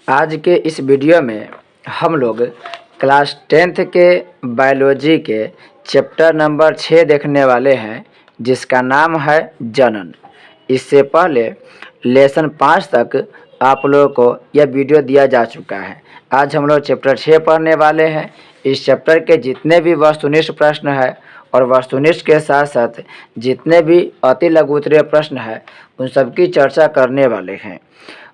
आज के इस वीडियो में हम लोग क्लास 10th के बायोलॉजी के चैप्टर नंबर 6 देखने वाले हैं, जिसका नाम है जनन। इससे पहले लेसन 5 तक आप लोगों को यह वीडियो दिया जा चुका है। आज हम लोग चैप्टर 6 पढ़ने वाले हैं। इस चैप्टर के जितने भी वस्तुनिष्ठ प्रश्न है और वस्तुनिष्ठ के साथ साथ जितने भी अति लघु उत्तरीय प्रश्न है, उन सब की चर्चा करने वाले हैं।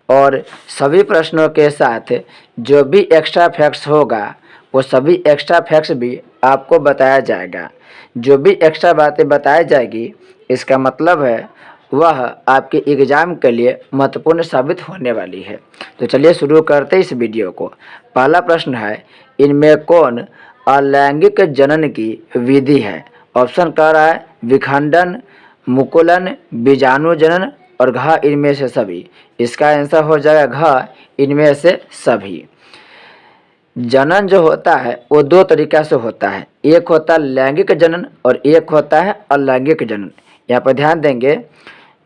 और सभी प्रश्नों के साथ जो भी एक्स्ट्रा फैक्ट्स होगा, वो सभी एक्स्ट्रा फैक्ट्स भी आपको बताया जाएगा। जो भी एक्स्ट्रा बातें बताई जाएगी, इसका मतलब है वह आपके एग्ज़ाम के लिए महत्वपूर्ण साबित होने वाली है। तो चलिए शुरू करते हैं इस वीडियो को। पहला प्रश्न है, इनमें कौन अलैंगिक जनन की विधि है? ऑप्शन कह रहा है विखंडन, मुकुलन, बीजाणु जनन और घ इनमें से सभी। इसका आंसर हो जाएगा घ इनमें से सभी। जनन जो होता है वो दो तरीक़ा से होता है, एक होता है लैंगिक जनन और एक होता है अलैंगिक जनन। यहाँ पर ध्यान देंगे,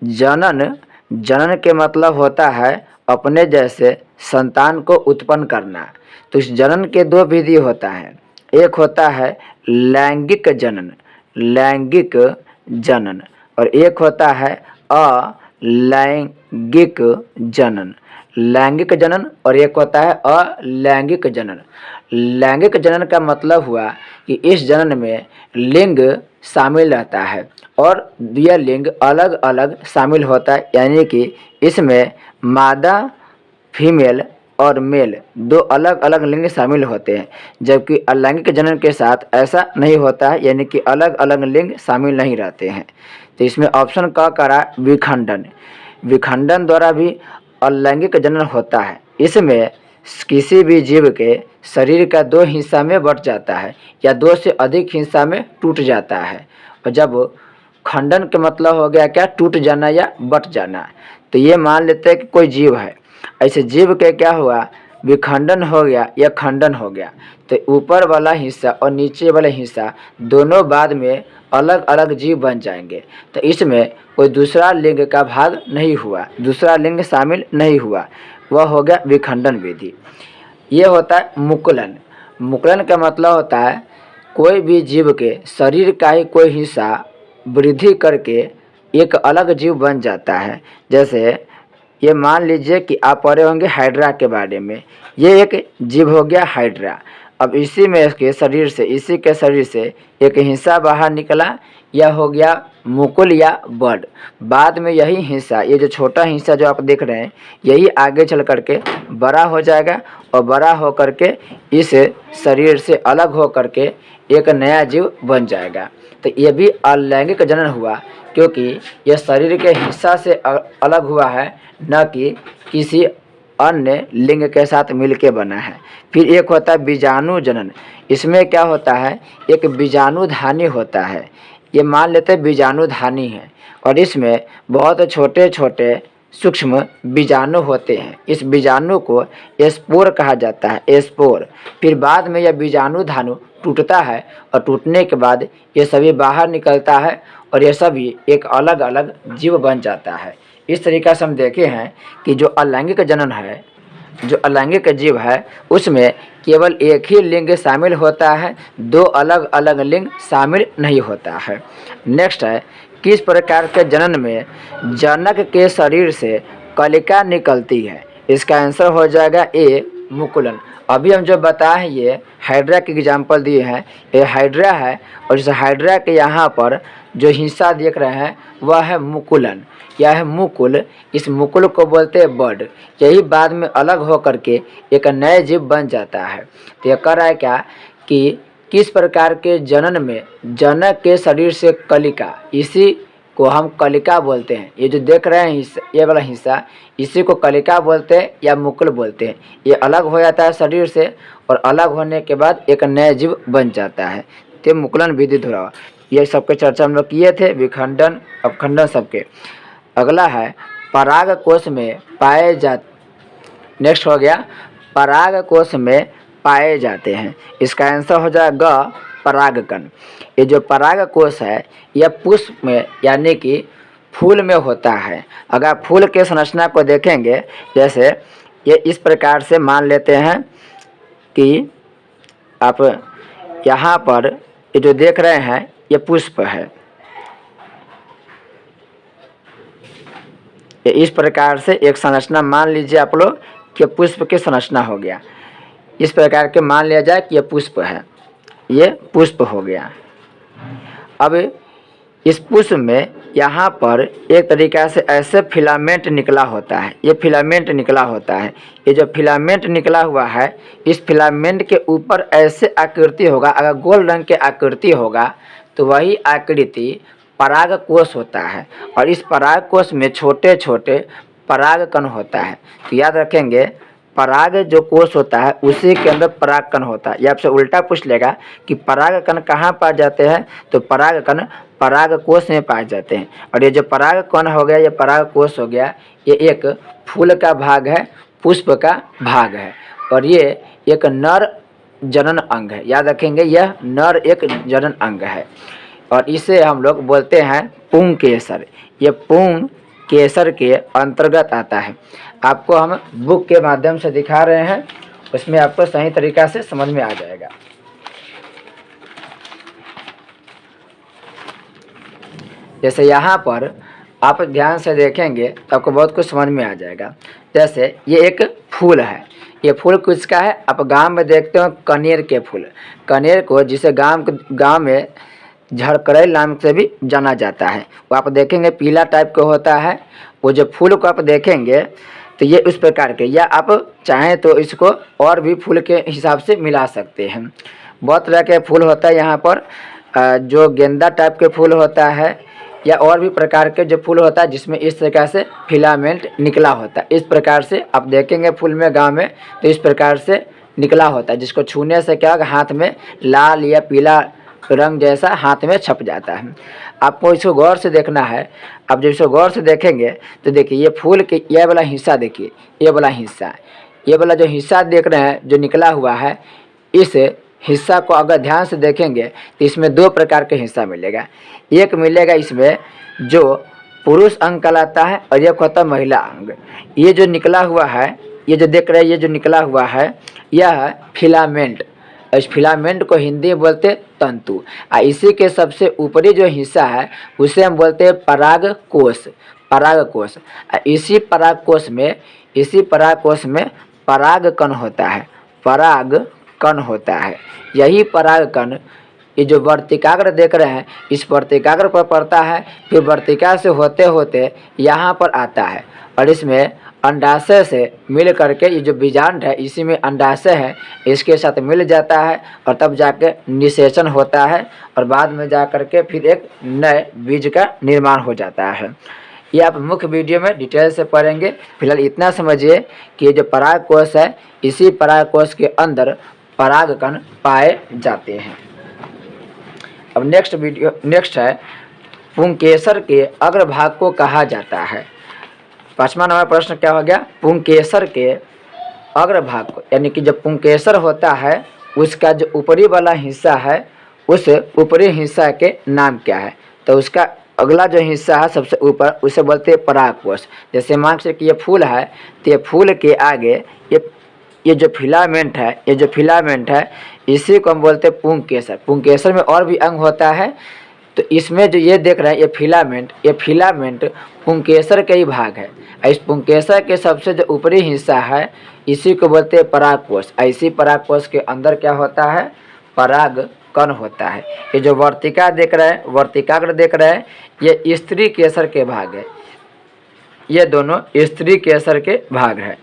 जनन के मतलब होता है अपने जैसे संतान को उत्पन्न करना। तो इस जनन के दो विधि होता है, एक होता है लैंगिक जनन और एक होता है अलैंगिक जनन। लैंगिक जनन और एक होता है अलैंगिक जनन। लैंगिक जनन का मतलब हुआ कि इस जनन में लिंग शामिल रहता है और यह लिंग अलग अलग शामिल होता है, यानी कि इसमें मादा, फीमेल और मेल दो अलग अलग लिंग शामिल होते हैं। जबकि अलैंगिक जनन के साथ ऐसा नहीं होता है, यानी कि अलग अलग लिंग शामिल नहीं रहते हैं। तो इसमें ऑप्शन का करा विखंडन। विखंडन द्वारा भी अलैंगिक जनन होता है। इसमें किसी भी जीव के शरीर का दो हिस्सा में बट जाता है या दो से अधिक हिस्सा में टूट जाता है। और जब खंडन का मतलब हो गया क्या, टूट जाना या बट जाना। तो ये मान लेते हैं कि कोई जीव है, ऐसे जीव के क्या हुआ, विखंडन हो गया या खंडन हो गया। तो ऊपर वाला हिस्सा और नीचे वाला हिस्सा दोनों बाद में अलग अलग जीव बन जाएंगे। तो इसमें कोई दूसरा लिंग का भाग नहीं हुआ, दूसरा लिंग शामिल नहीं हुआ, वह हो गया विखंडन विधि। ये होता है मुकुलन। मुकुलन का मतलब होता है कोई भी जीव के शरीर का ही कोई हिस्सा वृद्धि करके एक अलग जीव बन जाता है। जैसे ये मान लीजिए कि आप पढ़े होंगे हाइड्रा के बारे में। ये एक जीव हो गया हाइड्रा। अब इसी के शरीर से एक हिस्सा बाहर निकला, यह हो गया मुकुल या बड। बाद में यही हिस्सा, ये जो छोटा हिस्सा जो आप देख रहे हैं, यही आगे चल करके बड़ा हो जाएगा और बड़ा हो करके इस शरीर से अलग हो करके एक नया जीव बन जाएगा। तो ये भी अलैंगिक जनन हुआ, क्योंकि यह शरीर के हिस्सा से अलग हुआ है, न कि किसी अन्य लिंग के साथ मिलके बना है। फिर एक होता है बीजाणु जनन। इसमें क्या होता है, एक बीजाणुधानी होता है। ये मान लेते हैं बीजाणुधानी है और इसमें बहुत छोटे छोटे सूक्ष्म बीजाणु होते हैं। इस बीजाणु को स्पोर कहा जाता है, स्पोर। फिर बाद में यह बीजाणुधानु टूटता है और टूटने के बाद ये सभी बाहर निकलता है और ये सभी एक अलग अलग जीव बन जाता है। इस तरीक़ा से हम देखे हैं कि जो अलैंगिक जनन है, जो अलैंगिक जीव है, उसमें केवल एक ही लिंग शामिल होता है, दो अलग अलग लिंग शामिल नहीं होता है। नेक्स्ट है, किस प्रकार के जनन में जनक के शरीर से कलिका निकलती है? इसका आंसर हो जाएगा ए मुकुलन। अभी हम जो बताए हैं ये हाइड्रा के एग्जाम्पल दिए हैं, ये हाइड्रा है और इस हाइड्रा के यहाँ पर जो हिस्सा देख रहे हैं वह है मुकुलन या है मुकुल। इस मुकुल को बोलते हैं बड। यही बाद में अलग हो करके एक नए जीव बन जाता है। तो यह कह रहा है क्या कि किस प्रकार के जनन में जनक के शरीर से कलिका, इसी को हम कलिका बोलते हैं। ये जो देख रहे हैं ये वाला हिस्सा, इसी को कलिका बोलते हैं या मुकुल बोलते हैं। ये अलग हो जाता है शरीर से और अलग होने के बाद एक नया जीव बन जाता है। तो मुकुलन विधि द्वारा ये सबके चर्चा हम लोग किए थे, विखंडन अपखंडन सबके। अगला है पराग कोश में पाए जाते। नेक्स्ट हो गया पराग कोश में पाए जाते हैं। इसका आंसर हो जाएगा परागकण। ये जो पराग कोश है यह पुष्प में यानी कि फूल में होता है। अगर फूल के संरचना को देखेंगे, जैसे ये इस प्रकार से मान लेते हैं कि आप यहाँ पर ये जो देख रहे हैं ये पुष्प है। ये इस प्रकार से एक संरचना मान लीजिए आप लोग कि पुष्प की संरचना हो गया। इस प्रकार के मान लिया जाए कि ये पुष्प है, ये पुष्प हो गया। अब इस पुष्प में यहाँ पर एक तरीका से ऐसे फिलामेंट निकला होता है, ये फिलामेंट निकला होता है। ये जो फिलामेंट निकला हुआ है, इस फिलामेंट के ऊपर ऐसे आकृति होगा, अगर गोल रंग के आकृति होगा तो वही आकृति परागकोश होता है। और इस परागकोश में छोटे छोटे परागकण होता है। तो याद रखेंगे, पराग जो कोश होता है उसी के अंदर परागकण होता है। ये आपसे उल्टा पूछ लेगा कि परागकण कहाँ पाए जाते हैं, तो परागकण परागकोश में पाए जाते हैं। और ये जो परागकण हो गया, ये परागकोश हो गया, ये एक फूल का भाग है, पुष्प का भाग है। और ये एक नर जनन अंग है। याद रखेंगे, यह नर एक जनन अंग है और इसे हम लोग बोलते हैं पुंकेसर। ये पुंकेसर के अंतर्गत आता है। आपको हम बुक के माध्यम से दिखा रहे हैं, उसमें आपको सही तरीका से समझ में आ जाएगा। जैसे यहाँ पर आप ध्यान से देखेंगे तो आपको बहुत कुछ समझ में आ जाएगा। जैसे ये एक फूल है, ये फूल किसका है, आप गांव में देखते हो कनेर के फूल। कनेर को जिसे गांव में झड़करैल नाम से भी जाना जाता है, वो आप देखेंगे पीला टाइप का होता है। वो जो फूल को आप देखेंगे तो ये उस प्रकार के, या आप चाहें तो इसको और भी फूल के हिसाब से मिला सकते हैं। बहुत तरह के फूल होता है यहाँ पर, जो गेंदा टाइप के फूल होता है या और भी प्रकार के जो फूल होता है जिसमें इस प्रकार से फिलामेंट निकला होता है। इस प्रकार से आप देखेंगे फूल में गांव में तो इस प्रकार से निकला होता है, जिसको छूने से क्या होगा, हाथ में लाल या पीला रंग जैसा हाथ में छप जाता है। आपको इसको गौर से देखना है। अब जब इसको गौर से देखेंगे तो देखिए ये फूल के ये वाला हिस्सा, देखिए ये वाला हिस्सा, ये वाला जो हिस्सा देख रहे हैं जो निकला हुआ है, इस हिस्सा को अगर ध्यान से देखेंगे तो इसमें दो प्रकार के हिस्सा मिलेगा। एक मिलेगा इसमें जो पुरुष अंग कहलाता है और एक होता है महिला अंग। ये जो निकला हुआ है, ये जो देख रहे हैं, ये जो निकला हुआ है यह फिलामेंट। इस फिलामेंट को हिंदी में बोलते हैं तंतु। इसी के सबसे ऊपरी जो हिस्सा है उसे हम बोलते हैं परागकोश। परागकोश, इसी परागकोश में परागकण होता है, परागकण होता है। यही परागकण ये जो वर्तिकाग्र देख रहे हैं, इस वर्तिकाग्र पर पड़ता है, फिर वर्तिका से होते होते यहाँ पर आता है और इसमें अंडाशय से मिल करके ये जो बीजांड है, इसी में अंडाशय है, इसके साथ मिल जाता है और तब जाके निषेचन होता है और बाद में जा करके फिर एक नए बीज का निर्माण हो जाता है। ये आप मुख्य वीडियो में डिटेल से पढ़ेंगे। फिलहाल इतना समझिए कि ये जो परागकोश है, इसी परागकोश के अंदर परागकण पाए जाते हैं। अब नेक्स्ट है पुंकेसर के अग्रभाग को कहा जाता है। 5वां नंबर प्रश्न क्या हो गया, पुंकेसर के अग्रभाग को, यानी कि जब पुंकेसर होता है उसका जो ऊपरी वाला हिस्सा है, उस ऊपरी हिस्सा के नाम क्या है, तो उसका अगला जो हिस्सा है सबसे ऊपर उसे बोलते हैं परागकोश। जैसे मान से कि ये फूल है तो ये फूल के आगे ये जो फिलामेंट है इसी को हम बोलते हैं पुंकेसर। पुंकेसर में और भी अंग होता है, तो इसमें जो ये देख रहे हैं ये फिलामेंट पुंकेसर का ही भाग है। इस पुंकेसर के सबसे जो ऊपरी हिस्सा है इसी को बोलते हैं परागकोश। इसी परागकोश के अंदर क्या होता है, परागकण होता है। ये जो वर्तिकाग्र देख रहे हैं ये स्त्री केसर के भाग है, ये दोनों स्त्री केसर के भाग है।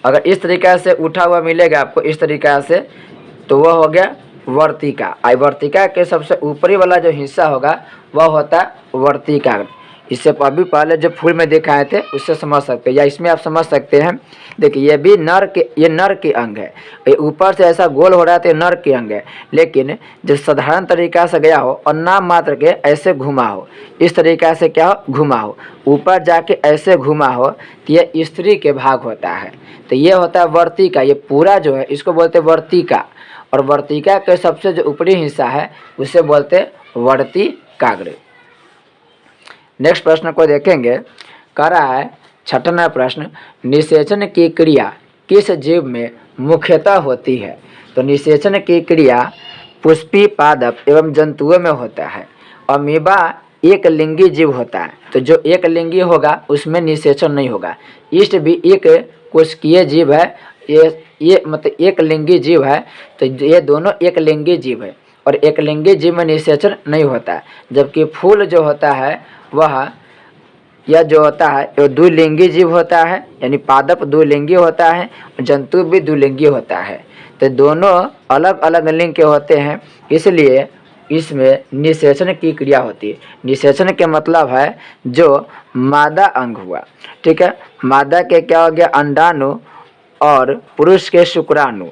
अगर इस तरीक़ा से उठा हुआ मिलेगा आपको इस तरीक़ा से, तो वह हो गया वर्तिका। वर्तिका के सबसे ऊपरी वाला जो हिस्सा होगा वह होता है वर्तिकाग्र। इससे अभी पहले जो फूल में दिखाए थे उससे समझ सकते हैं, या इसमें आप समझ सकते हैं। देखिए ये भी नर के अंग है, ये ऊपर से ऐसा गोल हो रहा है तो नर के अंग है, लेकिन जब साधारण तरीका से गया हो और नाम मात्र के ऐसे घुमा हो, इस तरीका से क्या हो, घुमा हो, ऊपर जाके ऐसे घुमा हो तो ये स्त्री के भाग होता है। तो ये होता है वर्तिका। ये पूरा जो है इसको बोलते हैं वर्तिका, और वर्तिका के सबसे जो ऊपरी हिस्सा है उसे बोलते हैं वर्तिकाग्र। नेक्स्ट प्रश्न को देखेंगे, कह रहा है 6वां प्रश्न, निषेचन की क्रिया किस जीव में मुख्यतः होती है? तो निषेचन की क्रिया पुष्पी, पादप एवं जंतुओं में होता है। अमीबा एक लिंगी जीव होता है, तो जो एक लिंगी होगा उसमें निषेचन नहीं होगा। ईस्ट भी एक कोशिकीय जीव है, ये मतलब एक लिंगी जीव है, तो ये दोनों एक लिंगी जीव है और एक लिंगी जीव में निषेचन नहीं होता है। जबकि फूल जो होता है वह यह जो होता है वो द्विलिंगी जीव होता है, यानी पादप द्विलिंगी होता है, जंतु भी द्विलिंगी होता है। तो दोनों अलग अलग लिंग के होते हैं, इसलिए इसमें निषेचन की क्रिया होती है। निषेचन के मतलब है जो मादा अंग हुआ, ठीक है। मादा के क्या हो गया? अंडाणु और पुरुष के शुक्राणु।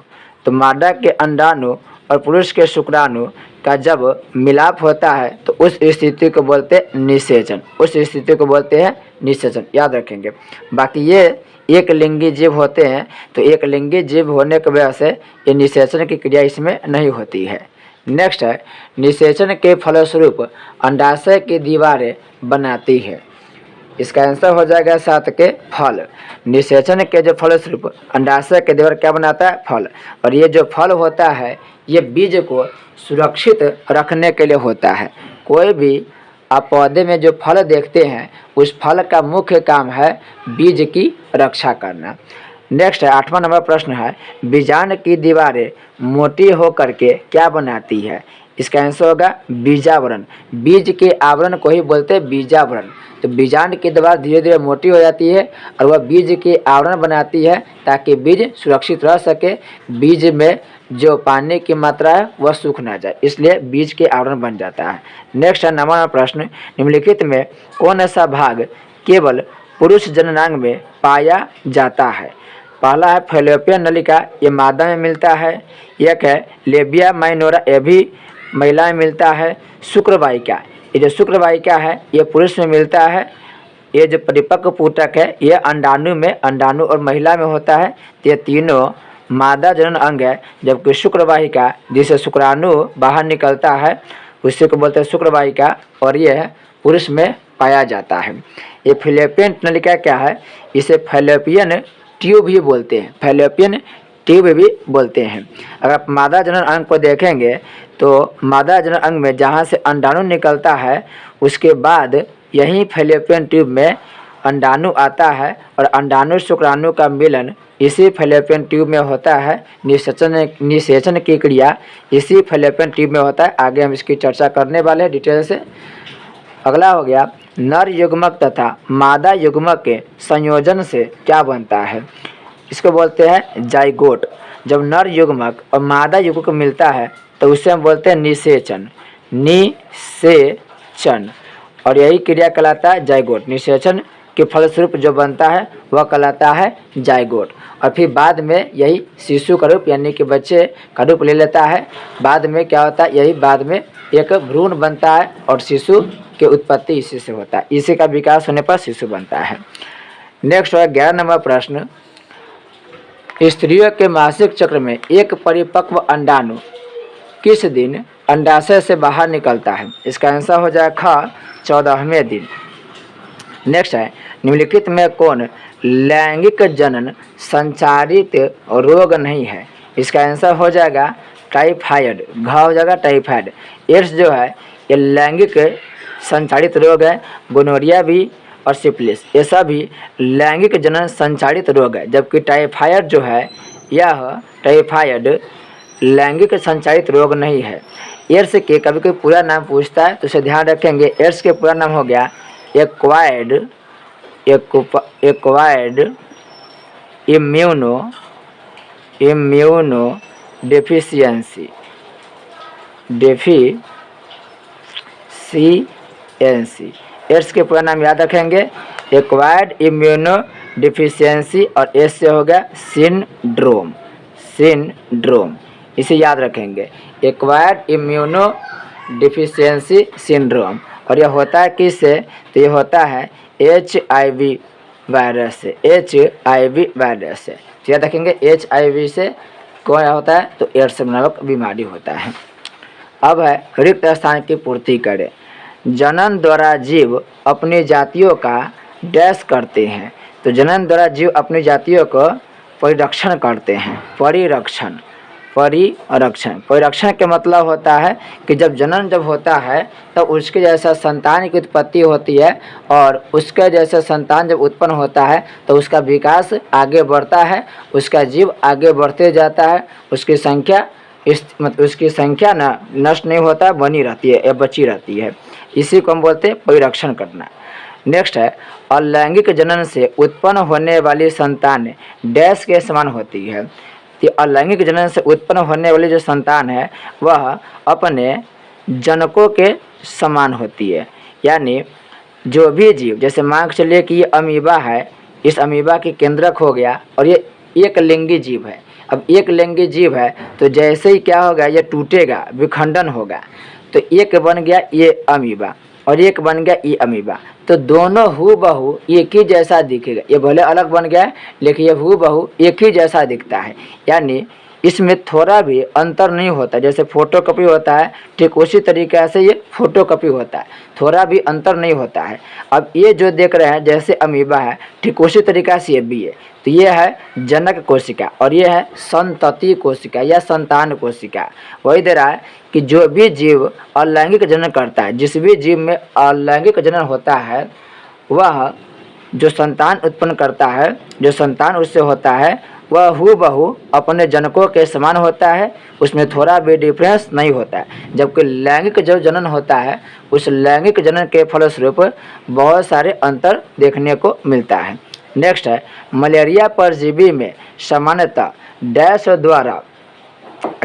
तो मादा के अंडाणु और पुरुष के शुक्राणु का जब मिलाप होता है तो उस स्थिति को बोलते हैं निषेचन, उस स्थिति को बोलते हैं निषेचन, याद रखेंगे। बाकी ये एक लिंगी जीव होते हैं, तो एक लिंगी जीव होने की वजह से ये निषेचन की क्रिया इसमें नहीं होती है। नेक्स्ट है, निषेचन के फलस्वरूप अंडाशय की दीवारें बनाती है। इसका आंसर हो जाएगा 7 के फल। निषेचन के जो फलस्वरूप अंडाशय के दीवार क्या बनाता है? फल। और ये जो फल होता है ये बीज को सुरक्षित रखने के लिए होता है। कोई भी आप पौधे में जो फल देखते हैं उस फल का मुख्य काम है बीज की रक्षा करना। नेक्स्ट है 8वां नंबर प्रश्न है, बीजांड की दीवारें मोटी होकर के क्या बनाती है? इसका आंसर होगा बीजावरण। बीज के आवरण को ही बोलते हैं बीजावरण। तो बीजांड की दीवार धीरे धीरे मोटी हो जाती है और वह बीज के आवरण बनाती है ताकि बीज सुरक्षित रह सके, बीज में जो पानी की मात्रा है वह सूख ना जाए, इसलिए बीज के आवरण बन जाता है। नेक्स्ट है 9वां प्रश्न, निम्नलिखित में कौन ऐसा भाग केवल पुरुष जननांग में पाया जाता है? पहला है फैलोपियन नलिका, ये मादा में मिलता है। एक है लेबिया माइनोरा, ये भी महिला में मिलता है। शुक्रवाहिका, ये जो शुक्रवाहिका है ये पुरुष में मिलता है। ये जो परिपक्व पुटक है ये अंडाणु में, अंडाणु और महिला में होता है। ये तीनों मादा जनन अंग है, जबकि शुक्रवाहिका जिसे शुक्राणु बाहर निकलता है उसी को बोलते हैं शुक्रवाहिका, और ये पुरुष में पाया जाता है। ये फैलोपियन नलिका क्या है? इसे फैलोपियन ट्यूब भी बोलते हैं, फैलोपियन ट्यूब भी बोलते हैं। अगर आप मादा जनन अंग को देखेंगे तो मादा जनन अंग में जहाँ से अंडाणु निकलता है उसके बाद यही फैलोपियन ट्यूब में अंडाणु आता है और अंडाणु शुक्राणु का मिलन इसी फैलोपियन ट्यूब में होता है। निषेचन की क्रिया इसी फैलोपियन ट्यूब में होता है। आगे हम इसकी चर्चा करने वाले हैं डिटेल से। अगला हो गया, नर युग्मक तथा मादा युग्मक के संयोजन से क्या बनता है? इसको बोलते हैं जाइगोट। जब नर युग्मक और मादा युग्मक मिलता है तो उसे हम बोलते हैं निषेचन, निषेचन, और यही क्रिया कहलाता है जाइगोट। निषेचन के फलस्वरूप जो बनता है वह कहलाता है जाइगोट। और फिर बाद में यही शिशु का रूप यानी कि बच्चे का रूप ले लेता है। बाद में क्या होता है? यही बाद में एक भ्रूण बनता है और शिशु की उत्पत्ति इसी से होता है, इसी का विकास होने पर शिशु बनता है। नेक्स्ट है 11 नंबर प्रश्न, स्त्रियों के मासिक चक्र में एक परिपक्व अंडाणु किस दिन अंडाशय से बाहर निकलता है? इसका आंसर हो जाए ख 14वें दिन। नेक्स्ट है, निम्नलिखित में कौन लैंगिक जनन संचारित रोग नहीं है? इसका आंसर हो जाएगा टाइफाइड, घ हो जाएगा टाइफाइड। एड्स जो है ये लैंगिक संचारित रोग है। गोनोरिया भी और सिफिलिस ये सभी लैंगिक जनन संचारित रोग है, जबकि टाइफाइड जो है यह टाइफाइड लैंगिक संचारित रोग नहीं है। एड्स के कभी कोई पूरा नाम पूछता है तो उसे ध्यान रखेंगे। एड्स के पूरा नाम हो गया एक्वायर्ड इम्यूनो डेफिशिएंसी। एड्स के पूरा नाम याद रखेंगे, एक्वायर्ड इम्यूनो डिफिशियंसी, और एस से हो गया सिंड्रोम, इसे याद रखेंगे, एक्वायर्ड इम्यूनो डिफिशियंसी सिंड्रोम। और यह होता है किससे? तो ये होता है HIV वायरस से, HIV वायरस से। तो याद रखेंगे HIV से कौन होता है? तो एड्स नामक बीमारी होता है। अब है रिक्त स्थान की पूर्ति करें। जनन द्वारा जीव अपनी जातियों का डैश करते हैं। तो जनन द्वारा जीव अपनी जातियों को परिरक्षण करते हैं। परिरक्षण परिरक्षण परिरक्षण के मतलब होता है कि जब जनन जब होता है तो उसके जैसा संतान की उत्पत्ति होती है और उसके जैसा संतान जब उत्पन्न होता है तो उसका विकास आगे बढ़ता है, उसका जीव आगे बढ़ते जाता है, उसकी संख्या उसकी संख्या ना नष्ट नहीं होता, बनी रहती है या बची रहती है। इसी को हम बोलते हैं परिरक्षण करना। नेक्स्ट है अलैंगिक जनन से उत्पन्न होने वाली संतान डैश के समान होती है। तो अलैंगिक जनन से उत्पन्न होने वाली जो संतान है वह अपने जनकों के समान होती है। यानी जो भी जीव, जैसे मान के चलिए कि ये अमीबा है, इस अमीबा की केंद्रक हो गया और ये एक लिंगी जीव है। अब एक लिंगी जीव है तो जैसे ही क्या होगा, ये टूटेगा, विखंडन होगा, तो एक बन गया ये अमीबा और एक बन गया ये अमीबा, तो दोनों हूबहू एक ही जैसा दिखेगा। ये भले अलग बन गया है लेकिन ये हूबहू एक ही जैसा दिखता है। यानी इसमें थोड़ा भी अंतर नहीं होता। जैसे फोटोकॉपी होता है ठीक उसी तरीके से ये फोटोकॉपी होता है, थोड़ा भी अंतर नहीं होता है। अब ये जो देख रहे हैं जैसे अमीबा है ठीक उसी तरीक़ा से ये भी है। तो ये है जनक कोशिका और ये है संतति कोशिका या संतान कोशिका। वही दे रहा है कि जो भी जीव अलैंगिक जनन करता है, जिस भी जीव में अलैंगिक जनन होता है, वह जो संतान उत्पन्न करता है, जो संतान उससे होता है, वह हूबहू अपने जनकों के समान होता है, उसमें थोड़ा भी डिफरेंस नहीं होता है। जबकि लैंगिक जो जनन होता है उस लैंगिक जनन के फलस्वरूप बहुत सारे अंतर देखने को मिलता है। नेक्स्ट है मलेरिया परजीवी में सामान्यतः डैश द्वारा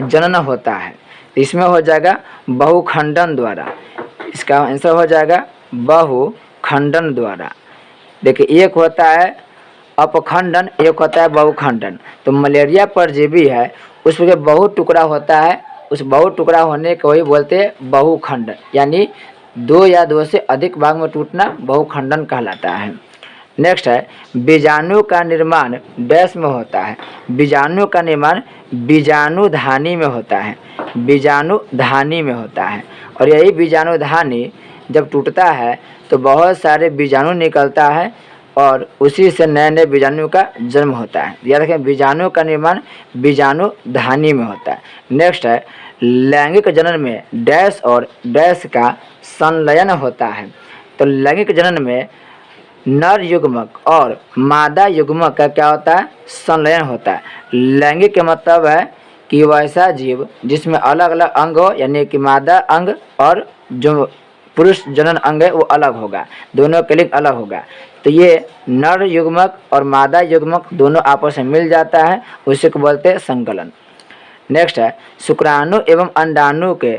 जनन होता है। इसमें हो जाएगा बहुखंडन द्वारा। इसका आंसर हो जाएगा बहुखंडन द्वारा। देखिए एक होता है अपखंडन, एक होता है बहुखंडन। तो मलेरिया परजीवी है उसमें बहुत टुकड़ा होता है, उस बहुत टुकड़ा होने को ही बोलते हैं बहुखंडन। यानी दो या दो से अधिक भाग में टूटना बहुखंडन कहलाता है। नेक्स्ट है बीजाणु का निर्माण डैश में होता है। बीजाणु का निर्माण बीजाणुधानी में होता है। बीजाणुधानी में होता है और यही बीजाणुधानी जब टूटता है तो बहुत सारे बीजाणु निकलता है और उसी से नए नए बीजाणु का जन्म होता है। याद रखें बीजाणु का निर्माण बीजाणुधानी में होता है। नेक्स्ट है लैंगिक जनन में डैश और डैश का संलयन होता है। तो लैंगिक जनन में नर युग्मक और मादा युग्मक का क्या होता है, संलयन होता है। लैंगिक का मतलब है कि वैसा जीव जिसमें अलग अलग अंग हो, यानी कि मादा अंग और जो पुरुष जनन अंग है वो अलग होगा, दोनों के लिंग अलग होगा। तो ये नर युग्मक और मादा युग्मक दोनों आपस में मिल जाता है, उसी को बोलते हैं संकलन। नेक्स्ट है शुक्राणु एवं अंडाणु के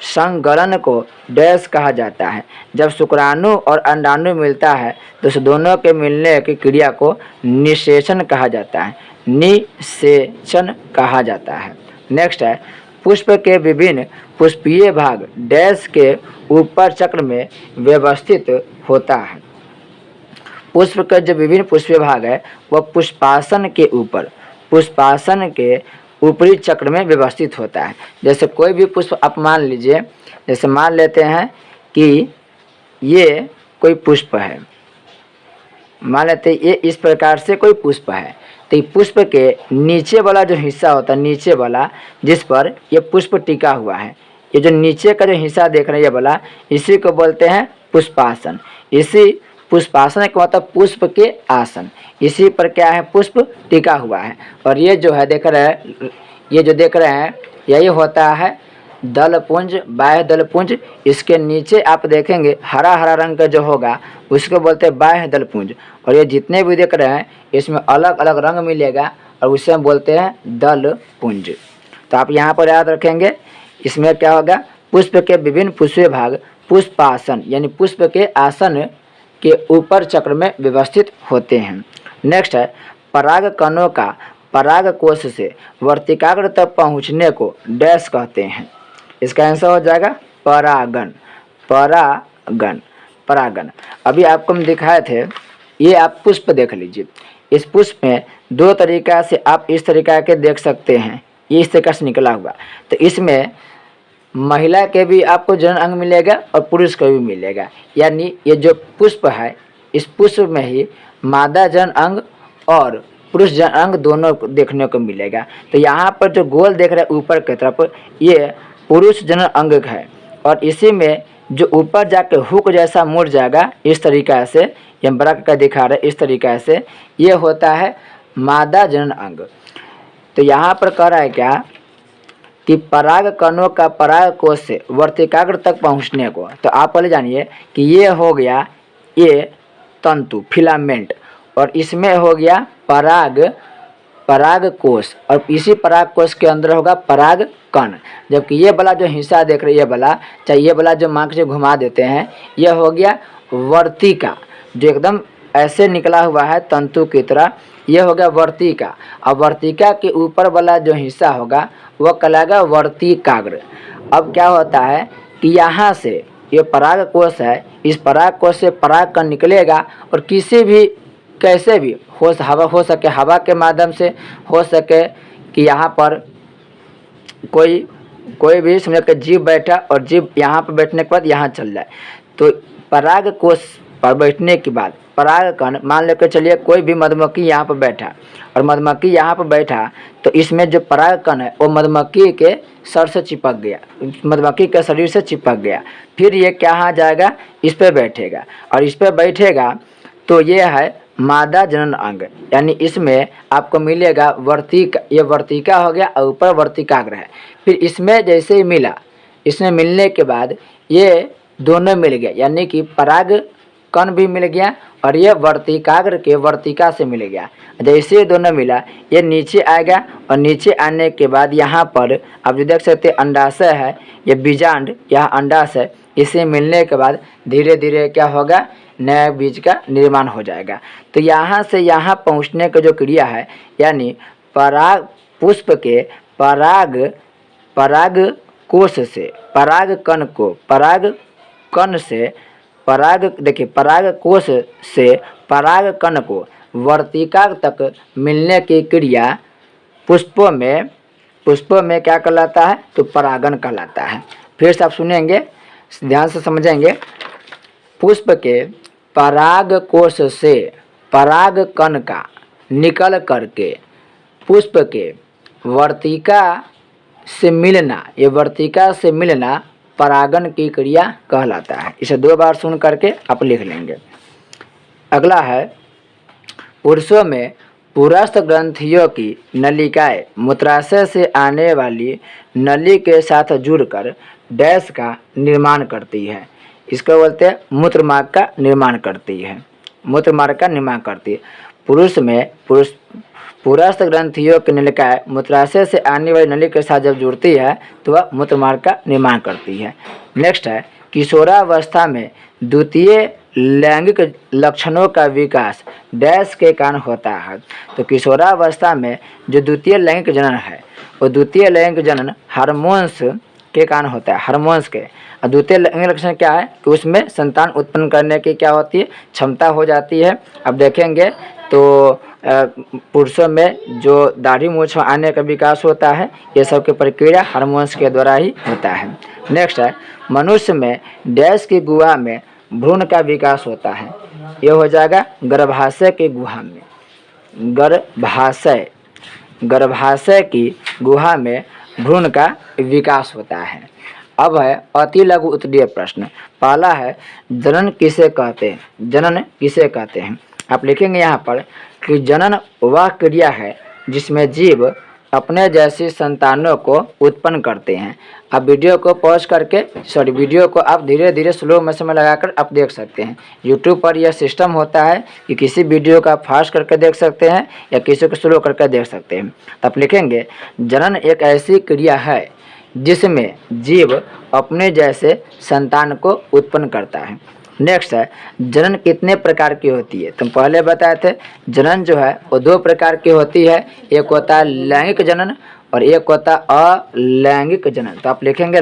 संगलन को डैश कहा जाता है। जब शुक्राणु और अंडाणु मिलता है तो उस दोनों के मिलने की क्रिया को निषेचन कहा जाता है। निषेचन कहा जाता है। नेक्स्ट है पुष्प के विभिन्न पुष्पीय भाग डैश के ऊपर चक्र में व्यवस्थित होता है। पुष्प के जो विभिन्न पुष्पीय भाग है वह पुष्पासन के ऊपरी चक्र में व्यवस्थित होता है। जैसे कोई भी पुष्प आप मान लीजिए, जैसे मान लेते हैं कि ये कोई पुष्प है, मान लेते हैं ये इस प्रकार से कोई पुष्प है। तो ये पुष्प के नीचे वाला जो हिस्सा होता है, नीचे वाला जिस पर ये पुष्प टिका हुआ है, ये जो नीचे का जो हिस्सा देख रहे हैं ये वाला, इसी को बोलते हैं पुष्पासन। इसी पुष्पासन का मतलब पुष्प के आसन, इसी पर क्या है, पुष्प टिका हुआ है। और ये जो है देख रहे हैं, ये जो देख रहे हैं यही होता है दलपुंज, बाह्य दलपुंज। इसके नीचे आप देखेंगे हरा हरा रंग का जो होगा उसको बोलते हैं बाह्य दलपुंज। और ये जितने भी देख रहे हैं इसमें अलग अलग रंग मिलेगा और उसे हम बोलते हैं दलपुंज। तो आप यहाँ पर याद रखेंगे, इसमें क्या होगा, पुष्प के विभिन्न पुष्पीय भाग पुष्पासन यानी पुष्प के आसन के ऊपर चक्र में व्यवस्थित होते हैं। नेक्स्ट है पराग कणों का पराग कोश से वर्तिकाग्र तक पहुँचने को डैश कहते हैं। इसका आंसर हो जाएगा परागन। परागन परागन। अभी आपको हम दिखाए थे, ये आप पुष्प देख लीजिए। इस पुष्प में दो तरीक़ा से आप इस तरीक़ा के देख सकते हैं, ये इस तरीक़ा से निकला हुआ। तो इसमें महिला के भी आपको जनन अंग मिलेगा और पुरुष को भी मिलेगा। यानी ये जो पुष्प है, इस पुष्प में ही मादा जनन अंग और पुरुष अंग दोनों देखने को मिलेगा। तो यहाँ पर जो गोल देख रहे हैं ऊपर की तरफ, ये पुरुष जनन अंग है, और इसी में जो ऊपर जाके हुक जैसा मुड़ जाएगा इस तरीका से, ये बड़ा का दिखा रहे इस तरीका से, ये होता है मादा जनन अंग। तो यहाँ पर कह रहा है क्या कि पराग कणों का पराग कोश से वर्तिकाग्र तक पहुँचने को, तो आप पहले जानिए कि ये हो गया ये तंतु फिलामेंट, और इसमें हो गया पराग कोश, और इसी पराग कोश के अंदर होगा पराग कण। जबकि ये वाला जो हिस्सा देख रहे हैं, ये वाला, चाहे ये वाला जो मार्क से घुमा देते हैं, ये हो गया वर्तिका, जो एकदम ऐसे निकला हुआ है तंतु की तरह, ये हो गया वर्तिका। अब वर्तिका के ऊपर वाला जो हिस्सा होगा वह कहलाएगा वर्तिकाग्र। अब क्या होता है कि यहाँ से ये पराग कोश है, इस पराग कोश से पराग कण निकलेगा, और किसी भी कैसे भी हवा हो सके, हवा के माध्यम से हो सके कि यहाँ पर कोई भी समझ के जीव बैठा, और जीव यहाँ पर बैठने के बाद यहाँ चल जाए, तो पराग कोश पर बैठने के बाद पराग कण, मान लेकर चलिए कोई भी मधुमक्खी यहाँ पर बैठा, और मधुमक्खी यहाँ पर बैठा, तो इसमें जो पराग कण है वो मधुमक्खी के सर से चिपक गया, मधुमक्खी के शरीर से चिपक गया, फिर ये कहाँ जाएगा, इस पर बैठेगा, और इस पर बैठेगा तो ये है मादा जनन अंग, यानी इसमें आपको मिलेगा वर्तिका, ये वर्तिका हो गया और ऊपर वर्तिकाग्र है। फिर इसमें जैसे ही मिला, इसमें मिलने के बाद ये दोनों मिल गया, यानी कि पराग कण भी मिल गया और ये वर्तिकाग्र के वर्तिका से मिल गया। जैसे ये दोनों मिला, ये नीचे आएगा, और नीचे आने के बाद यहाँ पर आप जो देख सकते हैं अंडाशय है, ये बीजांड, यह अंडाशय, इसे मिलने के बाद धीरे धीरे क्या होगा, नया बीज का निर्माण हो जाएगा। तो यहाँ से यहाँ पहुँचने का जो क्रिया है, यानी पराग पुष्प के पराग कोश से पराग कण को, पराग कण से पराग, देखिए पराग कोश से पराग कण को वर्तिका तक मिलने की क्रिया पुष्पों में क्या कहलाता है, तो परागन कहलाता है। फिर से आप सुनेंगे, ध्यान से समझेंगे। पुष्प के पराग कोश से पराग कण का निकल करके पुष्प के वर्तिका से मिलना, ये वर्तिका से मिलना परागन की क्रिया कहलाता है। इसे 2 बार सुन करके आप लिख लेंगे। अगला है, पुरुषों में पुरस्थ ग्रंथियों की नलिकाएं मूत्राशय से आने वाली नली के साथ जुड़कर डैश का निर्माण करती है। इसको बोलते हैं मूत्र मार्ग का निर्माण करती है, मूत्र मार्ग का निर्माण करती है। पुरुष में पुरस्थ ग्रंथियों की नलिकाएं मूत्राशय से आने वाली नली के साथ जब जुड़ती है तो वह मूत्र मार्ग का निर्माण करती है। नेक्स्ट है, किशोरावस्था में द्वितीय लैंगिक लक्षणों का विकास डैश के कारण होता है। तो किशोरावस्था में जो द्वितीय लैंगिक जनन है, वो द्वितीय लैंगिक जनन हार्मोन्स के कारण होता है, हार्मोन्स के। और द्वितीय लैंगिक लक्षण क्या है कि उसमें संतान उत्पन्न करने की क्या होती है, क्षमता हो जाती है। अब देखेंगे तो पुरुषों में जो दाढ़ी मूंछ आने का विकास होता है, ये सब की प्रक्रिया हार्मोन्स के द्वारा ही होता है। नेक्स्ट है, मनुष्य में डैश की गुहा में भ्रूण का विकास होता है। ये हो जाएगा गर्भाशय की गुहा में, गर्भाशय की गुहा में भ्रूण का विकास होता है। अब है अति लघु उत्तरीय प्रश्न। पहला है, जनन किसे कहते हैं, जनन किसे कहते हैं। आप लिखेंगे यहाँ पर कि जनन वह क्रिया है जिसमें जीव अपने जैसी संतानों को उत्पन्न करते हैं। आप वीडियो को पॉज करके, वीडियो को आप धीरे धीरे स्लो मोशन में लगाकर आप देख सकते हैं। यूट्यूब पर यह सिस्टम होता है कि किसी वीडियो का फास्ट करके देख सकते हैं या किसी को स्लो करके देख सकते हैं। तो आप लिखेंगे, जनन एक ऐसी क्रिया है जिसमें जीव अपने जैसे संतान को उत्पन्न करता है। नेक्स्ट है, जनन कितने प्रकार की होती है। तो पहले बताए थे जनन जो है वो 2 प्रकार की होती है, एक होता है लैंगिक जनन और एक होता है अलैंगिक जनन। तो आप लिखेंगे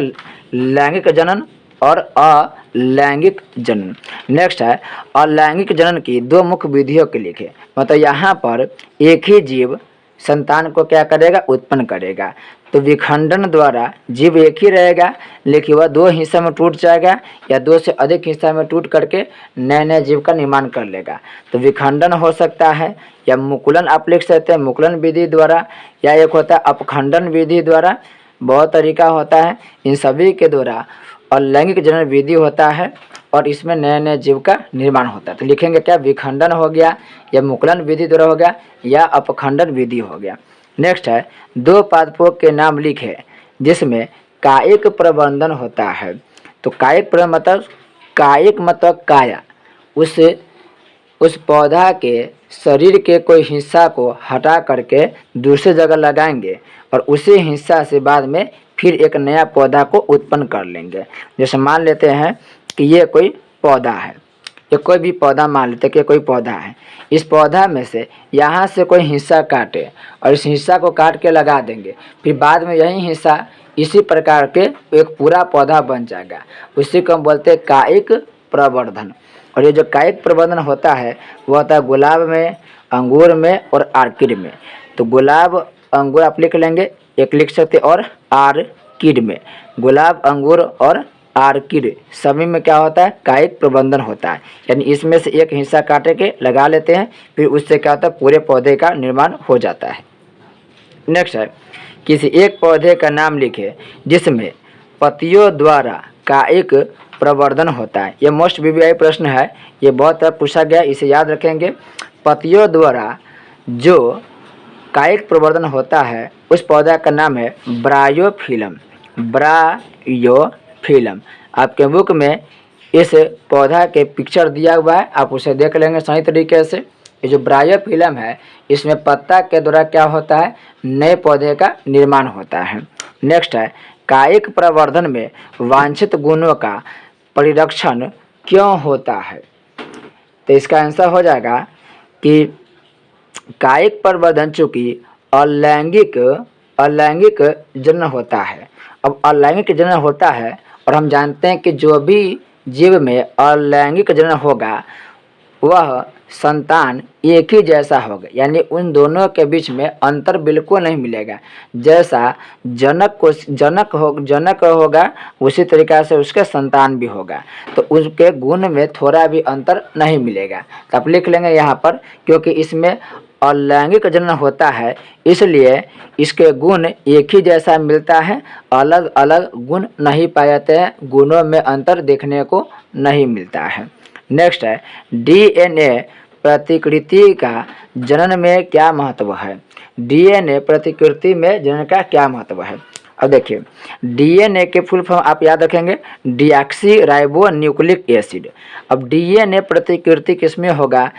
लैंगिक जनन और अलैंगिक जनन। नेक्स्ट है, अलैंगिक जनन की 2 मुख्य विधियों के लिखे। मतलब यहाँ पर एक ही जीव संतान को क्या करेगा, उत्पन्न करेगा। तो विखंडन द्वारा जीव एक ही रहेगा, लेकिन वह दो हिस्सा में टूट जाएगा या दो से अधिक हिस्सा में टूट करके नए नए जीव का निर्माण कर लेगा। तो विखंडन हो सकता है या मुकुलन आप लिख सकते हैं, मुकुलन विधि द्वारा, या एक होता है अपखंडन विधि द्वारा। बहुत तरीका होता है, इन सभी के द्वारा अलैंगिक जनन विधि होता है और इसमें नए नए जीव का निर्माण होता है। तो लिखेंगे क्या, विखंडन हो गया या मुकुलन विधि द्वारा हो गया या अपखंडन विधि हो गया। नेक्स्ट है, दो पादपों के नाम लिखे जिसमें कायिक प्रबंधन होता है। तो कायिक मतलब कायिक मतलब काया, उस पौधा के शरीर के कोई हिस्सा को हटा करके दूसरी जगह लगाएंगे और उसी हिस्सा से बाद में फिर एक नया पौधा को उत्पन्न कर लेंगे। जैसे मान लेते हैं कि ये कोई पौधा है, ये कोई भी पौधा मान लेते हैं कि कोई पौधा है। इस पौधा में से यहाँ से कोई हिस्सा काटे और इस हिस्सा को काट के लगा देंगे, फिर बाद में यही हिस्सा इसी प्रकार के एक पूरा पौधा बन जाएगा। उसी को हम बोलते हैं कायिक प्रवर्धन। और ये जो कायिक प्रवर्धन होता है वो होता है गुलाब में, अंगूर में और आर्किड में। तो गुलाब अंगूर आप लिख लेंगे, एक लिख सकते, और आर्किड में, गुलाब अंगूर और आर्किड सभी में क्या होता है, कायिक प्रबंधन होता है। यानी इसमें से एक हिस्सा काटे के लगा लेते हैं, फिर उससे क्या होता है, पूरे पौधे का निर्माण हो जाता है। नेक्स्ट है, किसी एक पौधे का नाम लिखे जिसमें पत्तियों द्वारा कायिक प्रवर्धन होता है। ये मोस्ट वीवीआई प्रश्न है, ये बहुत बार पूछा गया, इसे याद रखेंगे। पत्तियों द्वारा जो कायिक प्रवर्धन होता है उस पौधा का नाम है ब्रायोफिलम। ब्रायोफिलम आपके बुक में इस पौधा के पिक्चर दिया हुआ है, आप उसे देख लेंगे सही तरीके से। ये जो ब्रायोफिलम है इसमें पत्ता के द्वारा क्या होता है, नए पौधे का निर्माण होता है। नेक्स्ट है, कायिक प्रवर्धन में वांछित गुणों का परिरक्षण क्यों होता है। तो इसका आंसर हो जाएगा कि कायिक प्रवर्धन चूँकि अलैंगिक जनन होता है। अब अलैंगिक जनन होता है और हम जानते हैं कि जो भी जीव में अलैंगिक जनन होगा वह संतान एक ही जैसा होगा, यानी उन दोनों के बीच में अंतर बिल्कुल नहीं मिलेगा। जैसा जनक होगा उसी तरीक़ा से उसके संतान भी होगा, तो उसके गुण में थोड़ा भी अंतर नहीं मिलेगा। तो आप लिख लेंगे यहाँ पर, क्योंकि इसमें अलैंगिक जनन होता है इसलिए इसके गुण एक ही जैसा मिलता है, अलग अलग गुण नहीं पाए जाते हैं, गुणों में अंतर देखने को नहीं मिलता है। नेक्स्ट है, डीएनए प्रतिकृति का जनन में क्या महत्व है। डीएनए प्रतिकृति में जनन का क्या महत्व है। अब देखिए, डीएनए के फुल फॉर्म आप याद रखेंगे, डीऑक्सी राइबो न्यूक्लिक एसिड। अब डीएनए प्रतिकृति किसमें होगा,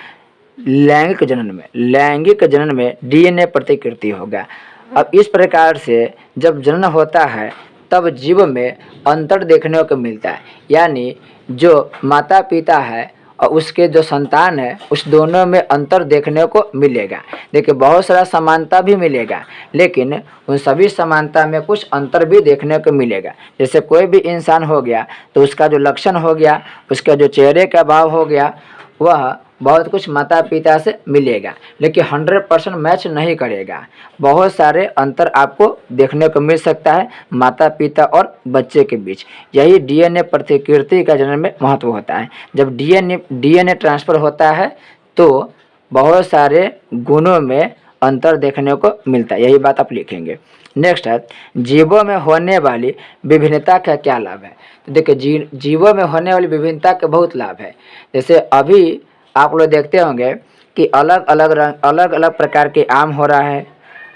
लैंगिक जनन में। लैंगिक जनन में डीएनए प्रतिकृति होगा। अब इस प्रकार से जब जनन होता है तब जीव में अंतर देखने को मिलता है, यानी जो माता पिता है और उसके जो संतान है उस दोनों में अंतर देखने को मिलेगा। देखिए, बहुत सारा समानता भी मिलेगा, लेकिन उन सभी समानता में कुछ अंतर भी देखने को मिलेगा। जैसे कोई भी इंसान हो गया तो उसका जो लक्षण हो गया, उसका जो चेहरे का भाव हो गया, वह बहुत कुछ माता पिता से मिलेगा, लेकिन 100% मैच नहीं करेगा। बहुत सारे अंतर आपको देखने को मिल सकता है माता पिता और बच्चे के बीच। यही डीएनए प्रतिकृति का जनन में महत्व होता है। जब डीएनए ट्रांसफ़र होता है तो बहुत सारे गुणों में अंतर देखने को मिलता है, यही बात आप लिखेंगे। नेक्स्ट है, जीवों में होने वाली विभिन्नता का क्या लाभ है। तो देखिए, जीवों में होने वाली विभिन्नता के बहुत लाभ है। जैसे अभी आप लोग देखते होंगे कि अलग अलग प्रकार के आम हो रहा है।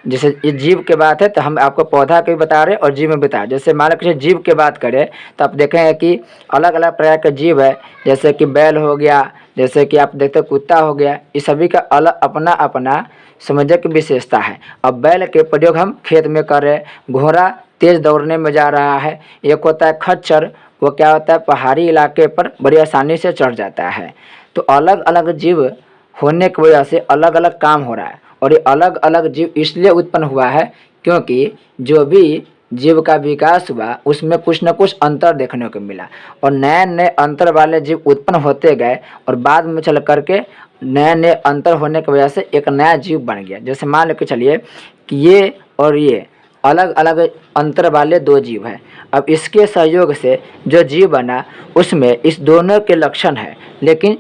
जैसे ये जीव के बात है तो हम आपको पौधा के भी बता रहे हैं और जीव में बता रहे हैं। जैसे मान लीजिए जीव के बात करें तो आप देखेंगे कि अलग अलग प्रकार के जीव है, जैसे कि बैल हो गया, जैसे कि आप देखते कुत्ता हो गया। इस सभी का अलग अपना अपना समझने की विशेषता है। अब बैल के प्रयोग हम खेत में कर रहे हैं, घोड़ा तेज़ दौड़ने में जा रहा है, एक होता है खच्चर, वो क्या होता है पहाड़ी इलाके पर बड़ी आसानी से चढ़ जाता है। तो अलग अलग जीव होने की वजह से अलग अलग काम हो रहा है, और ये अलग अलग जीव इसलिए उत्पन्न हुआ है क्योंकि जो भी जीव का विकास हुआ उसमें कुछ न कुछ अंतर देखने को मिला और नए नए अंतर वाले जीव उत्पन्न होते गए और बाद में चल करके नए नए अंतर होने की वजह से एक नया जीव बन गया। जैसे मान के चलिए कि ये और ये अलग अलग अंतर वाले दो जीव हैं। अब इसके सहयोग से जो जीव बना उसमें इस दोनों के लक्षण हैं, लेकिन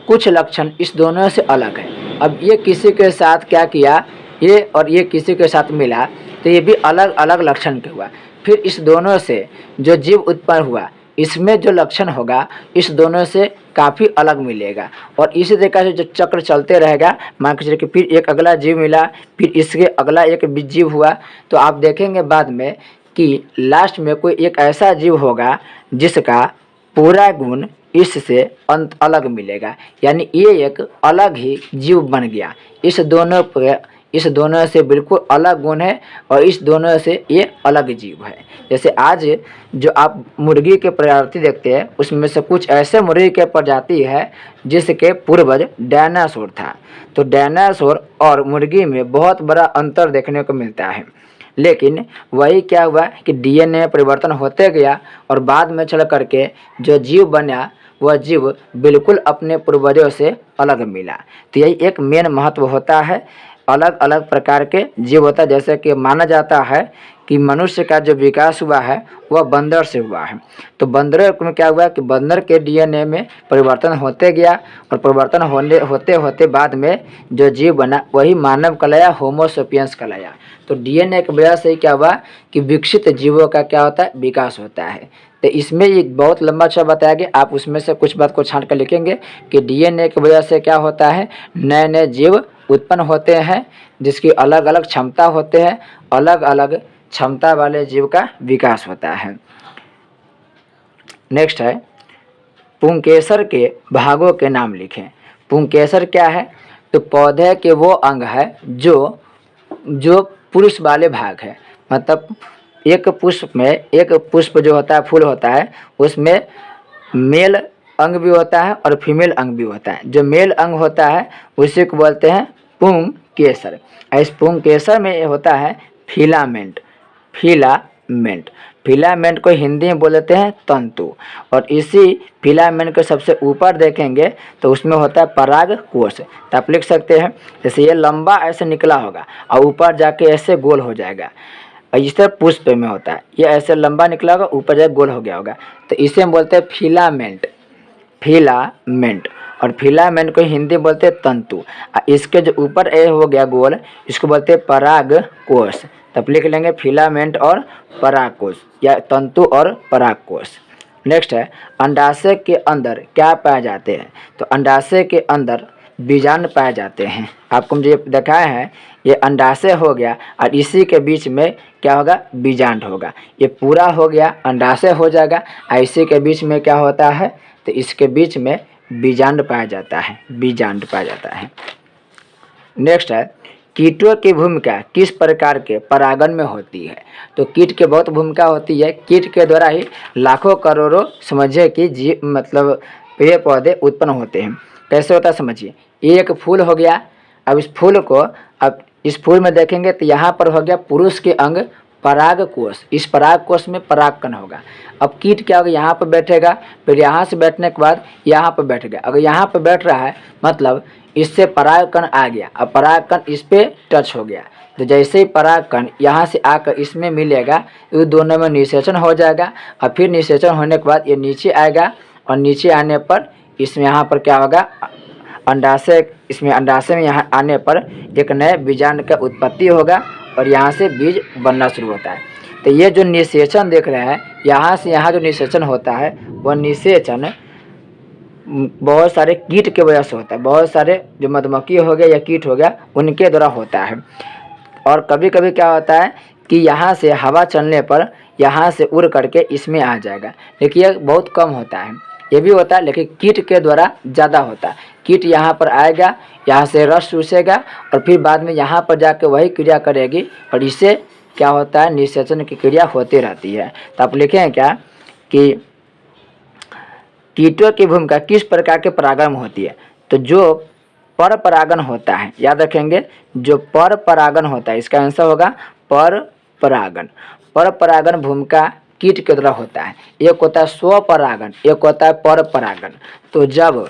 कुछ लक्षण इस दोनों से अलग है। अब ये किसी के साथ क्या किया, ये और ये किसी के साथ मिला तो ये भी अलग अलग लक्षण के हुआ। फिर इस दोनों से जो जीव उत्पन्न हुआ इसमें जो लक्षण होगा इस दोनों से काफ़ी अलग मिलेगा और इसी तरीके से जो चक्र चलते रहेगा। मान के चलिए कि फिर एक अगला जीव मिला, फिर इसके अगला एक जीव हुआ, तो आप देखेंगे बाद में कि लास्ट में कोई एक ऐसा जीव होगा जिसका पूरा गुण इससे अंत अलग मिलेगा, यानी ये एक अलग ही जीव बन गया। इस दोनों से बिल्कुल अलग गुण है और इस दोनों से ये अलग जीव है। जैसे आज जो आप मुर्गी के प्रजाति देखते हैं उसमें से कुछ ऐसे मुर्गी के प्रजाति है जिसके पूर्वज डायनासोर था। तो डायनासोर और मुर्गी में बहुत बड़ा अंतर देखने को मिलता है, लेकिन वही क्या हुआ कि डीएनए परिवर्तन होते गया और बाद में चल करके जो जीव बना वह जीव बिल्कुल अपने पूर्वजों से अलग मिला। तो यही एक मेन महत्व होता है। अलग अलग प्रकार के जीव होता है, जैसे कि माना जाता है कि मनुष्य का जो विकास हुआ है वह बंदर से हुआ है। तो बंदर में क्या हुआ कि बंदर के डीएनए में परिवर्तन होते गया और परिवर्तन होते होते बाद में जो जीव बना वही मानव कहलाया, होमो सेपियंस कहलाया। तो डीएनए की वजह से क्या हुआ कि विकसित जीवों का क्या होता है, विकास होता है। तो इसमें एक बहुत लंबा अच्छा बताया गया, आप उसमें से कुछ बात को छांट कर लिखेंगे कि डीएनए की वजह से क्या होता है, नए नए जीव उत्पन्न होते हैं जिसकी अलग अलग क्षमता होते हैं, अलग अलग क्षमता वाले जीव का विकास होता है। नेक्स्ट है पुंकेसर के भागों के नाम लिखें। पुंकेसर क्या है, तो पौधे के वो अंग है जो पुरुष वाले भाग है। मतलब एक पुष्प में एक पुष्प जो होता है, फूल होता है, उसमें मेल अंग भी होता है और फीमेल अंग भी होता है। जो मेल अंग होता है उसी को बोलते हैं पुंकेसर। इस पुंकेसर में होता है फिलामेंट। फिलामेंट को हिंदी में बोलते हैं तंतु, और इसी फिलामेंट के सबसे ऊपर देखेंगे तो उसमें होता है पराग कोश। तो आप लिख सकते हैं जैसे ये लंबा ऐसे निकला होगा और ऊपर जाके ऐसे गोल हो जाएगा। इस तरह पुष्प में होता है, ये ऐसे लंबा निकला होगा ऊपर जाके गोल हो गया होगा, तो इसे हम बोलते हैं फिलामेंट। और फिलामेंट को हिंदी बोलते हैं तंतु। इसके जो ऊपर ए हो गया गोल, इसको बोलते हैं पराग कोश। तब लिख लेंगे फिलामेंट और पराग कोश या तंतु और पराग कोश। नेक्स्ट है अंडाशय के अंदर क्या पाए जाते हैं। तो अंडाशय के अंदर बीजांड पाए जाते हैं। आपको मुझे दिखाया है, ये अंडाशय हो गया और इसी के बीच में क्या होगा, बीजांड होगा। ये पूरा हो गया अंडाशय हो जाएगा, इसी के बीच में क्या होता है, तो इसके बीच में बीजांड पाया जाता है। नेक्स्ट है कीटों की भूमिका किस प्रकार के परागण में होती है। तो कीट की बहुत भूमिका होती है। कीट के द्वारा ही लाखों करोड़ों समझिए कि जीव मतलब पेड़ पौधे उत्पन्न होते हैं। कैसे होता है समझिए, एक फूल हो गया। अब इस फूल में देखेंगे तो यहाँ पर हो गया पुरुष के अंग पराग कोश। इस पराग कोश में परागकण होगा। अब कीट क्या होगा, यहाँ पर बैठेगा, फिर यहाँ से बैठने के बाद यहाँ पर बैठ गया। अगर यहाँ पर बैठ रहा है मतलब इससे परागकण आ गया, अब परागकण इस पे टच हो गया, तो जैसे ही परागकण यहाँ से आकर इसमें मिलेगा ये दोनों में निषेचन हो जाएगा। और फिर निषेचन होने के बाद ये नीचे आएगा और नीचे आने पर इसमें यहाँ पर क्या होगा, अंडाशय में यहाँ आने पर एक नए बीजांड का उत्पत्ति होगा और यहाँ से बीज बनना शुरू होता है। तो ये जो निषेचन देख रहे हैं, यहाँ से यहाँ जो निषेचन होता है वह निषेचन बहुत सारे कीट के वजह से होता है। बहुत सारे जो मधुमक्खी हो गया या कीट हो गया उनके द्वारा होता है। और कभी कभी क्या होता है कि यहाँ से हवा चलने पर यहाँ से उड़ करके इसमें आ जाएगा, लेकिन यह बहुत कम होता है। ये भी होता है लेकिन कीट के द्वारा ज़्यादा होता है। कीट यहाँ पर आएगा, यहाँ से रस चूसेगा और फिर बाद में यहाँ पर जाकर वही क्रिया करेगी और इससे क्या होता है, निषेचन की क्रिया होती रहती है। तो आप लिखें क्या कि कीटों की भूमिका किस प्रकार के परागण में होती है। तो जो पर परागण होता है, याद रखेंगे, जो पर परागण होता है इसका आंसर होगा पर परागण। पर परागन भूमिका कीट के द्वारा होता है। एक होता है स्वपरागन, एक होता है पर परागन। तो जब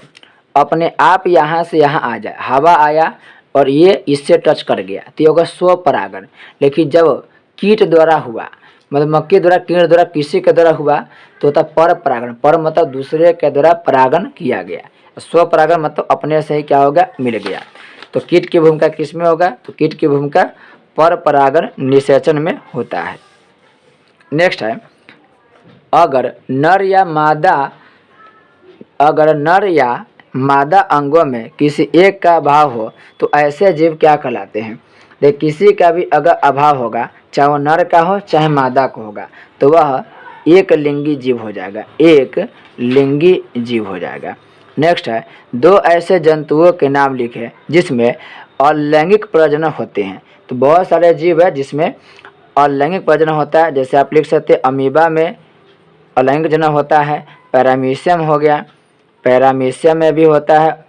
अपने आप यहाँ से यहाँ आ जाए, हवा आया और ये इससे टच कर गया तो ये होगा स्वपरागन। लेकिन जब कीट द्वारा हुआ, मतलब मक्खी द्वारा, कीट द्वारा, किसी के द्वारा हुआ तो होता पर परागन। पर मतलब दूसरे के द्वारा परागन किया गया, स्वपरागन मतलब अपने से ही क्या होगा, मिल गया। तो कीट की भूमिका किस में होगा, तो कीट की भूमिका पर परागन निषेचन में होता है। नेक्स्ट है, अगर नर या मादा अंगों में किसी एक का अभाव हो तो ऐसे जीव क्या कहलाते हैं। देख, किसी का भी अगर अभाव होगा, चाहे वो नर का हो चाहे मादा का होगा, तो वह एक लिंगी जीव हो जाएगा, एक लिंगी जीव हो जाएगा। नेक्स्ट है, दो ऐसे जंतुओं के नाम लिखे जिसमें अलैंगिक प्रजनन होते हैं। तो बहुत सारे जीव है जिसमें अलैंगिक प्रजनन होता है। जैसे आप लिख सकते हैं अमीबा में अलैंगिक जनन होता है, पैरामीशियम हो गया, पैरामीशियम में भी होता है।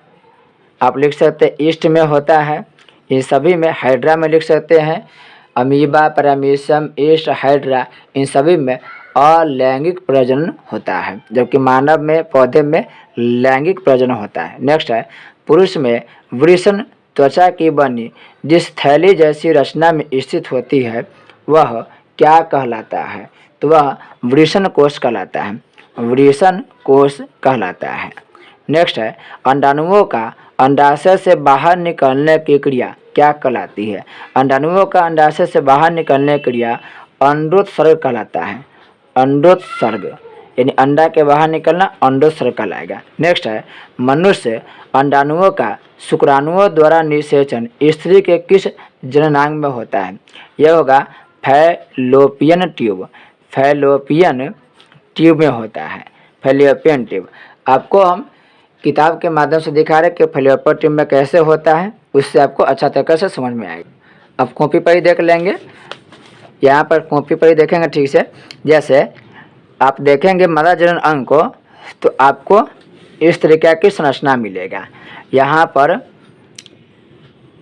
आप लिख सकते हैं ईस्ट में होता है। इन सभी में, हाइड्रा में लिख सकते हैं, अमीबा, पैरामीशियम, ईस्ट, हाइड्रा, इन सभी में अलैंगिक प्रजनन होता है, जबकि मानव में, पौधे में लैंगिक प्रजनन होता है। नेक्स्ट है, पुरुष में वृषण त्वचा की बनी जिस थैली जैसी रचना में स्थित होती है वह क्या कहलाता है, तो वह वृषण कोश कहलाता है, वृषण कोश कहलाता है। नेक्स्ट है, अंडाणुओं का अंडाशय से बाहर निकलने की क्रिया क्या कहलाती है। अंडाणुओं का अंडाशय से बाहर निकलने की क्रिया अंडोत्सर्ग कहलाता है, अंडोत्सर्ग, यानी अंडा के बाहर निकलना अंडोत्सर्ग कहलाएगा। नेक्स्ट है, मनुष्य अंडाणुओं का शुक्राणुओं द्वारा निषेचन स्त्री के किस जननांग में होता है। यह होगा फैलोपियन ट्यूब, फैलोपियन ट्यूब में होता है, फैलोपियन ट्यूब। आपको हम किताब के माध्यम से दिखा रहे कि फैलोपियन ट्यूब में कैसे होता है, उससे आपको अच्छा तरीके से समझ में आएगा। अब कॉपी पर ही देख लेंगे, यहाँ पर कॉपी पर ही देखेंगे ठीक से। जैसे आप देखेंगे मदा जनन अंग को, तो आपको इस तरीके की संरचना मिलेगा। यहाँ पर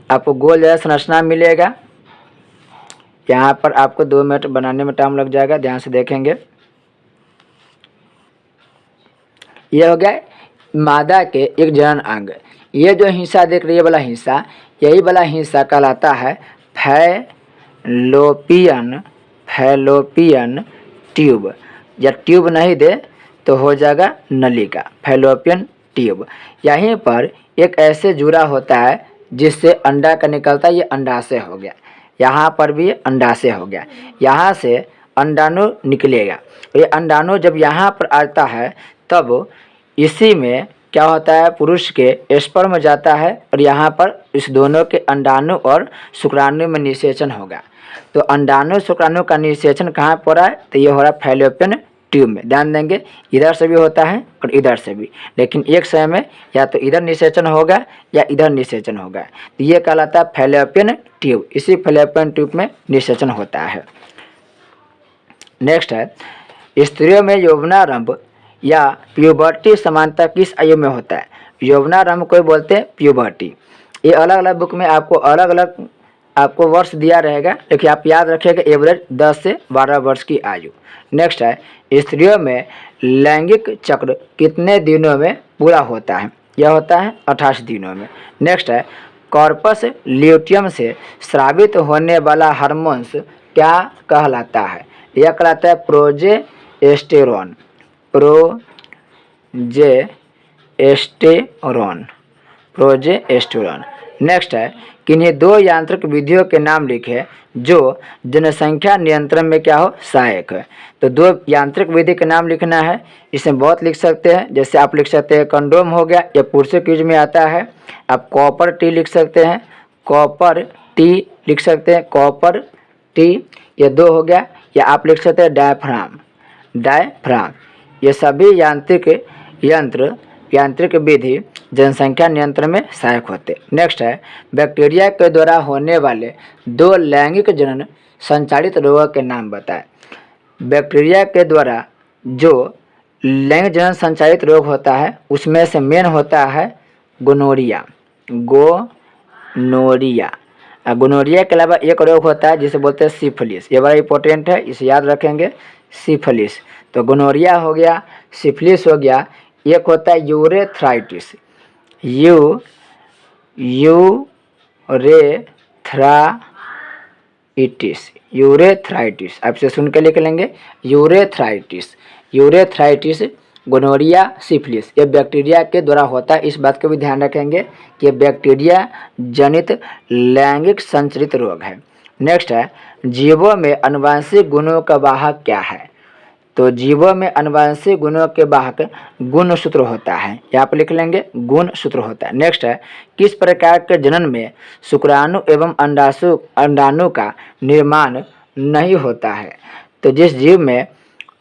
आपको गोल जैसा संरचना मिलेगा। यहाँ पर आपको 2 मिनट बनाने में टाइम लग जाएगा, ध्यान से देखेंगे। यह हो गया मादा के एक जनन अंग। ये जो हिस्सा देख रही है वाला हिस्सा, यही वाला हिस्सा कहलाता है फैलोपियन ट्यूब। जब ट्यूब नहीं दे तो हो जाएगा नलिका, फैलोपियन ट्यूब। यहीं पर एक ऐसे जुड़ा होता है जिससे अंडा का निकलता है, ये अंडाशय हो गया। यहाँ पर भी अंडाशय हो गया, यहाँ से अंडाणु निकलेगा। ये अंडाणु जब यहाँ पर आता है तब इसी में क्या होता है, पुरुष के स्पर्म जाता है और यहाँ पर इस दोनों के अंडाणु और शुक्राणु में निषेचन होगा। तो अंडाणु शुक्राणु का निषेचन कहाँ पर है, तो ये हो रहा है फैलोपियन ट्यूब में। ध्यान देंगे, इधर से भी होता है और इधर से भी, लेकिन एक समय में या तो इधर निषेचन होगा या इधर निषेचन होगा। तो ये कहलाता है फैलोपियन ट्यूब, इसी फैलोपियन ट्यूब में निषेचन होता है। नेक्स्ट है, स्त्रियों में यौवनारंभ या प्यूबर्टी समानता किस आयु में होता है। यौवनारंभ को बोलते हैं प्यूबर्टी। ये अलग अलग बुक में आपको अलग अलग आपको वर्ष दिया रहेगा, लेकिन आप याद रखिएगा एवरेज 10 से 12 वर्ष की आयु। नेक्स्ट है, स्त्रियों में लैंगिक चक्र कितने दिनों में पूरा होता है। यह होता है 28 दिनों में। नेक्स्ट है, कॉर्पस ल्यूटियम से स्रावित होने वाला हार्मोन्स क्या कहलाता है। यह कहलाता है प्रोजेस्टेरोन, प्रोजेस्टेरोन। नेक्स्ट है, किन्हीं 2 यांत्रिक विधियों के नाम लिखे जो जनसंख्या नियंत्रण में क्या हो, सहायक है। तो 2 यांत्रिक विधि के नाम लिखना है, इसमें बहुत लिख सकते हैं। जैसे आप लिख सकते हैं कंडोम हो गया, ये पुरुषों के यूज में आता है। आप कॉपर टी लिख सकते हैं, कॉपर टी लिख सकते हैं, कॉपर टी, ये 2 हो गया। या आप लिख सकते हैं डायफ्राम, ये सभी यांत्रिक विधि जनसंख्या नियंत्रण में सहायक होते। नेक्स्ट है, बैक्टीरिया के द्वारा होने वाले 2 लैंगिक जनन संचालित रोगों के नाम बताएं। बैक्टीरिया के द्वारा जो लैंगिक जनन संचालित रोग होता है उसमें से मेन होता है गोनोरिया, गोनोरिया के अलावा एक रोग होता है जिसे बोलते हैं सिफिलिस, ये बड़ा इंपॉर्टेंट है, इसे याद रखेंगे, सिफिलिस। तो गोनोरिया हो गया, सिफिलिस हो गया, एक होता है यूरेथ्राइटिस, यूरेथ्राइटिस, यूरेथ्राइटिस आपसे सुन के लिख लेंगे, यूरेथ्राइटिस, यूरेथ्राइटिस, गोनोरिया, सिफिलिस, ये बैक्टीरिया के द्वारा होता है। इस बात का भी ध्यान रखेंगे कि ये बैक्टीरिया जनित लैंगिक संचरित रोग है। नेक्स्ट है, जीवों में आनुवंशिक गुणों का वाहक क्या है? तो जीवों में आनुवंशिक गुणों के वाहक गुणसूत्र होता है, यहाँ पर लिख लेंगे, गुणसूत्र होता है। नेक्स्ट है, किस प्रकार के जनन में शुक्राणु एवं अंडाणु का निर्माण नहीं होता है? तो जिस जीव में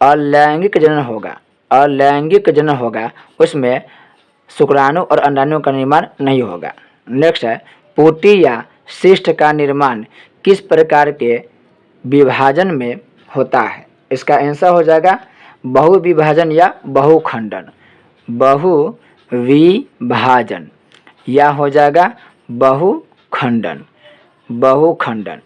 अलैंगिक जनन होगा, अलैंगिक जनन होगा, उसमें शुक्राणु और अंडाणु का निर्माण नहीं होगा। नेक्स्ट है, पोटी या शिष्ट का निर्माण किस प्रकार के विभाजन में होता है? इसका आंसर हो जाएगा बहुविभाजन या बहुखंडन, बहुविभाजन या हो जाएगा बहुखंडन, बहुखंडन।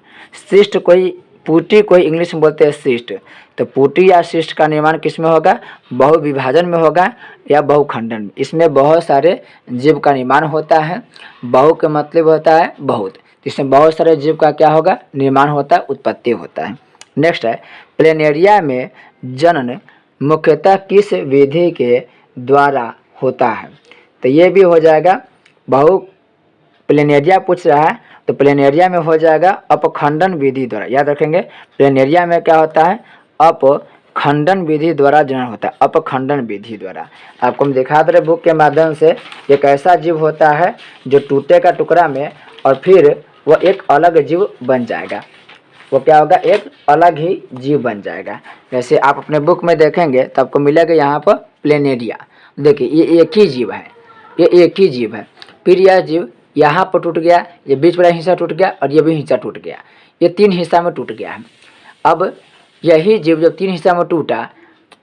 शिष्ट कोई, पुटी कोई इंग्लिश में बोलते हैं शिष्ट, तो पुटी या शिष्ट का निर्माण किस में होगा? बहुविभाजन में होगा या बहुखंडन में। इसमें बहुत सारे जीव का निर्माण होता है, बहु का मतलब होता है बहुत, इसमें बहुत सारे जीव का क्या होगा? निर्माण होता है, उत्पत्ति होता है। नेक्स्ट है, प्लेनेरिया में जनन मुख्यतः किस विधि के द्वारा होता है? तो ये भी हो जाएगा बहु, प्लेनेरिया पूछ रहा है तो प्लेनेरिया में हो जाएगा अपखंडन विधि द्वारा, याद रखेंगे, प्लेनेरिया में क्या होता है? अपखंडन विधि द्वारा जनन होता है, अपखंडन विधि द्वारा। आपको हम दिखा दे रहे बुक के माध्यम से, एक ऐसा जीव होता है जो टूटेगा टुकड़ा में और फिर वो एक अलग जीव बन जाएगा, वो क्या होगा? एक अलग ही जीव बन जाएगा। जैसे आप अपने बुक में देखेंगे तो आपको मिलेगा यहाँ पर प्लेनेरिया, देखिए ये एक ही जीव है, ये एक ही जीव है, फिर यह जीव यहाँ पर टूट गया, ये बीच वाला हिस्सा टूट गया और ये भी हिस्सा टूट गया, ये तीन हिस्सा में टूट गया है। अब यही जीव जब तीन हिस्सा में टूटा,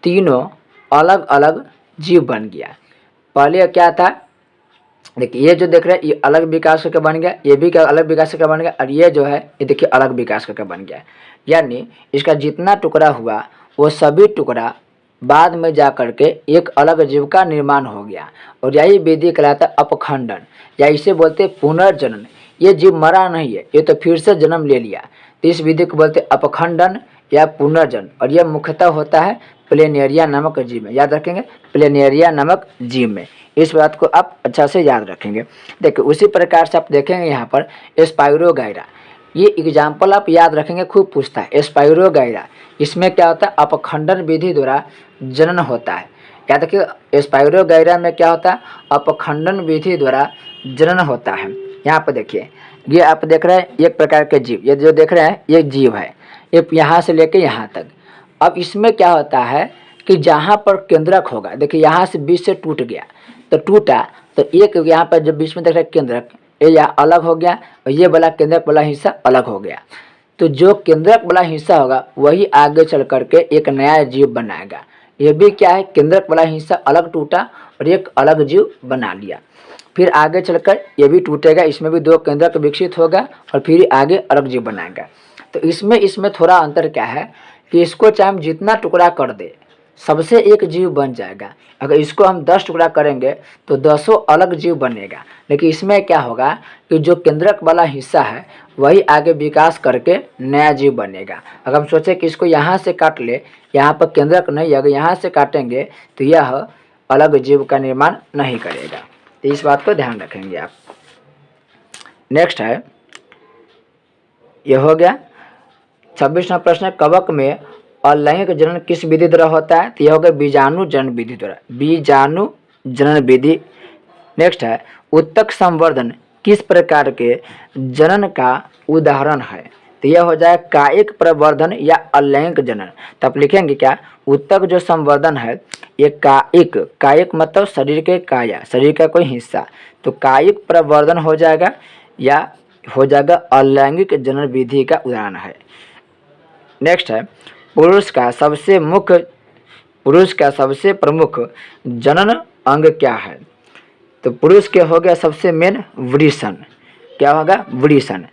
तीनों अलग अलग जीव बन गया। पहले क्या था? देखिए ये जो देख रहे हैं ये अलग विकास करके बन गया, ये भी क्या अलग विकास करके बन गया, और ये जो है ये देखिए अलग विकास करके बन गया। यानी इसका जितना टुकड़ा हुआ वो सभी टुकड़ा बाद में जा कर के एक अलग जीव का निर्माण हो गया, और यही विधि कहलाता है अपखंडन, या इसे बोलते हैं पुनर्जनन। ये जीव मरा नहीं है, ये तो फिर से जन्म ले लिया, तो इस विधि को बोलते हैं अपखंडन या पुनर्जन्म, और यह मुख्यतः होता है प्लेनेरिया नामक जीव में, याद रखेंगे, प्लेनेरिया नामक जीव में। इस बात को आप अच्छा से याद रखेंगे। देखिए उसी प्रकार से आप देखेंगे यहाँ पर स्पाइरोगाइरा, ये एग्जाम्पल आप याद रखेंगे, खूब पूछता है स्पाइरोगाइरा। इसमें क्या होता है? अपखंडन विधि द्वारा जनन होता है। याद रखिए स्पाइरोगाइरा में क्या होता है? अपखंडन विधि द्वारा जनन होता है। यहाँ पर देखिए ये आप देख रहे हैं एक प्रकार के जीव, ये जो देख रहे हैं ये जीव है, ये यहाँ से लेके यहाँ तक। अब इसमें क्या होता है कि जहाँ पर केंद्रक होगा, देखिए यहाँ से बीच से टूट गया, तो टूटा तो एक यहाँ पर जब बीच में देख रहे हैं केंद्रक, ये यहाँ अलग हो गया और ये वाला केंद्रक वाला हिस्सा अलग हो गया, तो जो केंद्रक वाला हिस्सा होगा वही आगे चल करके एक नया जीव बनाएगा। ये भी क्या है? केंद्रक वाला हिस्सा अलग टूटा और एक अलग जीव बना लिया, फिर आगे चलकर ये भी टूटेगा, इसमें भी दो केंद्रक विकसित होगा और फिर आगे अलग जीव बनाएगा। तो इसमें थोड़ा अंतर क्या है कि इसको चाहे हम जितना टुकड़ा कर दे सबसे एक जीव बन जाएगा, अगर इसको हम 10 टुकड़ा करेंगे तो 10 अलग जीव बनेगा। लेकिन इसमें क्या होगा कि जो केंद्रक वाला हिस्सा है वही आगे विकास करके नया जीव बनेगा। अगर हम सोचें कि इसको यहाँ से काट ले, यहाँ पर केंद्रक नहीं, अगर यहाँ से काटेंगे तो यह अलग जीव का निर्माण नहीं करेगा, तो इस बात को ध्यान रखेंगे आप। नेक्स्ट है, यह हो गया 26वां प्रश्न, कवक में अलैंगिक जनन किस विधि द्वारा होता है? तो यह होगा बीजाणु जनन विधि द्वारा, बीजाणु जनन विधि। नेक्स्ट है, उत्तक संवर्धन किस प्रकार के जनन का उदाहरण है? तो यह हो जाए कायिक प्रवर्धन या अलैंगिक जनन। तो आप लिखेंगे क्या? उत्तक जो संवर्धन है ये कायिक, कायिक मतलब शरीर के काया, शरीर का कोई हिस्सा, तो कायिक प्रवर्धन हो जाएगा या हो जाएगा अलैंगिक जनन विधि का उदाहरण है। नेक्स्ट है, पुरुष का सबसे प्रमुख जनन अंग क्या है? तो पुरुष के हो गया सबसे मेन वृषण, क्या होगा? वृषण।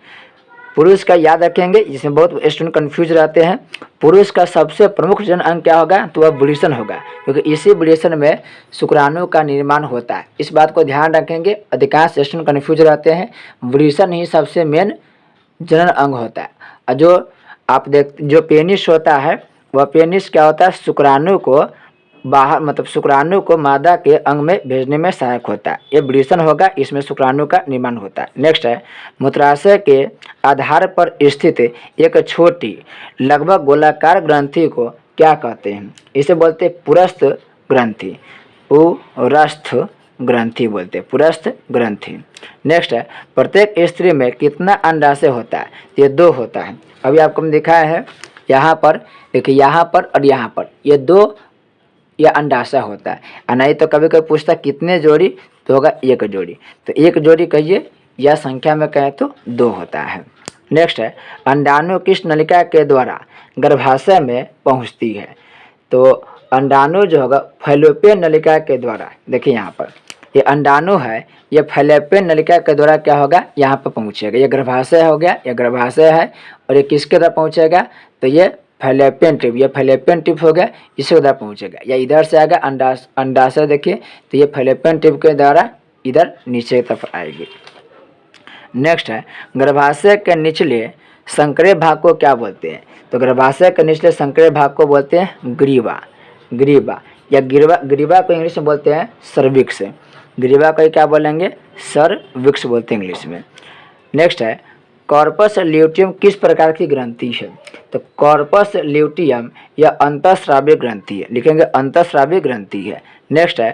पुरुष का याद रखेंगे, जिसमें बहुत स्टूडेंट कन्फ्यूज रहते हैं। पुरुष का सबसे प्रमुख जनन अंग क्या होगा, तो वह वृषण होगा, क्योंकि इसी वृषण में शुक्राणु का निर्माण होता है। इस बात को ध्यान रखेंगे, अधिकांश स्टूडेंट कन्फ्यूज रहते हैं। वृषण ही सबसे मेन जनन अंग होता है। और जो आप जो पेनिस होता है, वह पेनिस क्या होता है, शुक्राणु को बाहर मतलब शुक्राणु को मादा के अंग में भेजने में सहायक होता है। ये वृषण होगा, इसमें शुक्राणु का निर्माण होता है। नेक्स्ट है, मूत्राशय के आधार पर स्थित एक छोटी लगभग गोलाकार ग्रंथि को क्या कहते हैं, इसे बोलते हैं पुरस्थ ग्रंथि, पुरस्थ ग्रंथि बोलते हैं, पुरस्थ ग्रंथि। नेक्स्ट है, प्रत्येक स्त्री में कितना अंडाशय होता है, ये 2 होता है। अभी आपको हम दिखाया है यहाँ पर, देखिए यहाँ पर और यहाँ पर, ये 2 या अंडाशय होता है। और नहीं तो कभी कभी पूछता कितने जोड़ी, तो होगा 1 जोड़ी, तो 1 जोड़ी कहिए, या संख्या में कहें तो 2 होता है। नेक्स्ट है, अंडाणु किस नलिका के द्वारा गर्भाशय में पहुंचती है, तो अंडाणु जो होगा फैलोपियन नलिका के द्वारा, देखिए यहाँ पर ये अंडाणु है, ये फैलोपियन नलिका के द्वारा क्या होगा, यहाँ पर पहुँचेगा। ये गर्भाशय हो गया, ये गर्भाशय है, और ये किसके द्वारा पहुँचेगा, तो ये फैलोपियन ट्यूब, ये फैलोपियन ट्यूब हो गया, इसके द्वारा पहुँचेगा। या इधर से आएगा अंडाशय, देखिए तो ये फैलोपियन ट्यूब के द्वारा इधर नीचे की तरफ आएगी। नेक्स्ट है, गर्भाशय के निचले संकरे भाग को क्या बोलते हैं, तो गर्भाशय के निचले संकरे भाग को बोलते हैं ग्रीवा, ग्रीवा या ग्रीवा को इंग्लिश में बोलते हैं सर्विक्स, ग्रीवा को क्या बोलेंगे, सर्विक्स बोलते हैं इंग्लिश में। नेक्स्ट है, कॉर्पस ल्यूटियम किस प्रकार की ग्रंथि है, तो कॉर्पस ल्यूटियम यह अंतःस्रावी ग्रंथि है, लिखेंगे अंतःस्रावी ग्रंथि है। नेक्स्ट है,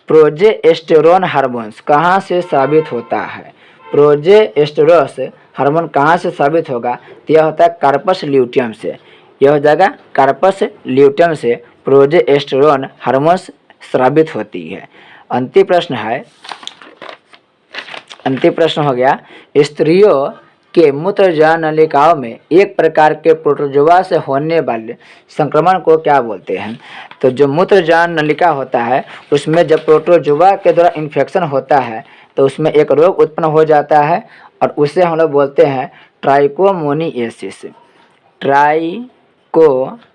प्रोजेस्टेरोन हार्मोन्स कहाँ से साबित होता है, प्रोजेस्टेरोन हार्मोन कहाँ से साबित होगा, तो यह होता है कार्पस ल्यूटियम से, यह हो जाएगा कार्पस ल्यूटियम से प्रोजेस्टेरोन हार्मोन्स स्रावित होती है। अंतिम प्रश्न है, अंतिम प्रश्न हो गया, स्त्रियों के मूत्रजा नलिकाओं में एक प्रकार के प्रोटोजोआ से होने वाले संक्रमण को क्या बोलते हैं, तो जो मूत्रजा नलिका होता है उसमें जब प्रोटोजोआ के द्वारा इन्फेक्शन होता है तो उसमें एक रोग उत्पन्न हो जाता है, और उसे हम लोग बोलते हैं ट्राइकोमोनिएसिस, ट्राइकोमोनिएसिस,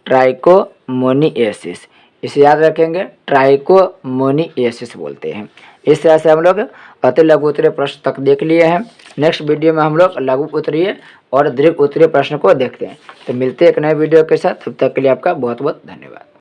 ट्राइकोमोनिएसिस, इसे याद रखेंगे, ट्राइकोमोनिएसिस बोलते हैं। इस तरह से हम लोग अति लघु उत्तरीय प्रश्न तक देख लिए हैं। नेक्स्ट वीडियो में हम लोग लघु उत्तरीय और दीर्घ उत्तरीय प्रश्न को देखते हैं। तो मिलते हैं एक नए वीडियो के साथ, तब तक के लिए आपका बहुत बहुत धन्यवाद।